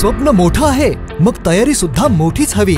स्वप्न मोठं आहे मग तयारी सुद्धा मोठीच हवी।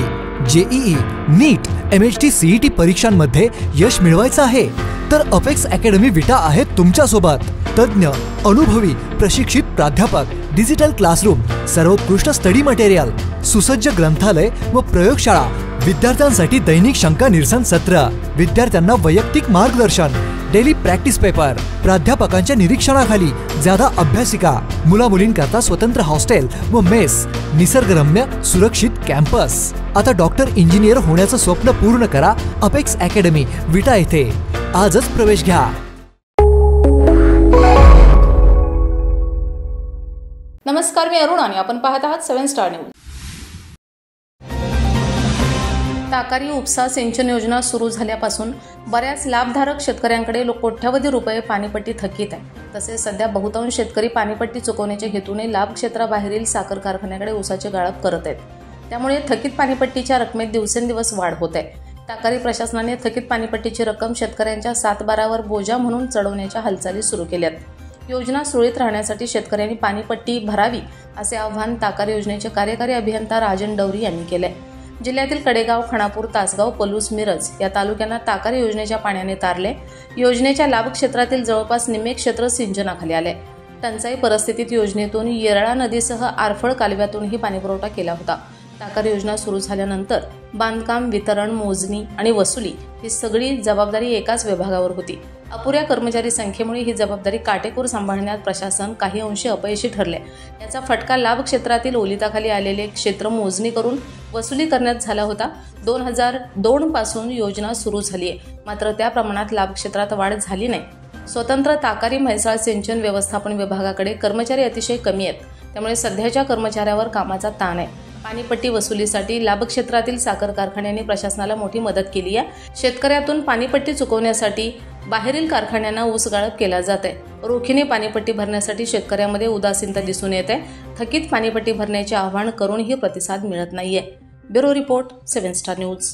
जेईई, नीट, MHT, CET परीक्षांमध्ये यश मिळवायचं आहे तर अपेक्स अकॅडमी विटा आहे तुमच्या सोबत। तज्ञ, अनुभवी, प्रशिक्षित प्राध्यापक, डिजिटल क्लासरूम, सर्वोत्कृष्ट स्टडी मटेरियल, सुसज्ज ग्रंथालय व प्रयोगशाळा, विद्यार्थ्यांसाठी दैनिक शंका निरसन सत्र, विद्यार्थ्यांना वैयक्तिक मार्गदर्शन, डेली प्रॅक्टिस पेपर, प्राध्यापकांच्या निरीक्षणाखाली ज्यादा अभ्यासिका, मुला मुलींकरता स्वतंत्र हॉस्टेल व मेस, निसर्गरम्य सुरक्षित कॅम्पस। आता डॉक्टर इंजिनियर होण्याचं स्वप्न पूर्ण करा अपेक्स अकॅडमी विटा येथे। आजच प्रवेश घ्या। नमस्कार, मी अरुण आणि आपण पाहत आहात 7 स्टार न्यूज। ताकारी उपसा सिंचन योजना सुरू झाल्यापासून बऱ्याच लाभधारक शेतकऱ्यांकडे कोट्यवधी रुपये पाणीपट्टी थकीत आहे। तसेच सध्या बहुतांश शेतकरी पाणीपट्टी चुकवण्याच्या हेतूने लाभ क्षेत्राबाहेरील साखर कारखान्याकडे ऊसाचे गाळप करत आहेत। त्यामुळे थकीत पाणीपट्टीच्या रकमेत दिवसेंदिवस वाढ होत आहे। ताकारी प्रशासनाने थकीत पाणीपट्टीची रक्कम शेतकऱ्यांच्या सातबारावर बोजा म्हणून चढवण्याच्या हालचाली सुरू केल्यात। योजना सुरळीत राहण्यासाठी शेतकऱ्यांनी पाणीपट्टी भरावी असे आवाहन ताकारी योजनेचे कार्यकारी अभियंता राजन डवरी यांनी केले। जिल्ह्यातील कडेगाव, खानापूर, तासगाव, पलूस, मिरज या तालुक्यांना ताकारी योजनेच्या पाण्याने तारले। योजनेच्या लाभ क्षेत्रातील जवळपास निम्मे क्षेत्र सिंचनाखाली आले। टंचाई परिस्थितीत योजनेतून येरळा नदीसह आरफळ कालव्यातूनही पाणीपुरवठा केला होता। ताकारी योजना सुरू झाल्यानंतर बांधकाम, वितरण, मोजणी आणि वसुली ही सगळी जबाबदारी एकाच विभागावर होती। अपुऱ्या कर्मचारी संख्येमुळे ही जबाबदारी काटेकोर सांभाळण्यात प्रशासन काही अंशी अपयशी ठरले। याचा फटका लाभ क्षेत्रातील ओलिताखाली आलेले क्षेत्र मोजणी करून वसुली करण्यात झाला होता। 2002 पासून योजना सुरू झाली आहे, मात्र त्या प्रमाणात लाभ क्षेत्रात वाढ झाली नाही। स्वतंत्र ताकारी म्हैसाळ सिंचन व्यवस्थापन विभागाकडे कर्मचारी अतिशय कमी आहेत, त्यामुळे सध्याच्या कर्मचाऱ्यावर कामाचा ताण आहे। पाणीपट्टी वसुलीसाठी लाभ क्षेत्रातील साखर कारखान्यांनी प्रशासनाला मोठी मदत केली आहे। शेतकऱ्यातून पाणीपट्टी चुकवण्यासाठी बाहेरील कारखान्यांना ऊस गाळप केला जात आहे। रोखीने पाणीपट्टी भरण्यासाठी शेतकऱ्यांमध्ये उदासीनता दिसून येते। थकीत पाणीपट्टी भरण्याचे आवाहन करूनही प्रतिसाद मिळत नाहीये। Bureau report, 7 star news.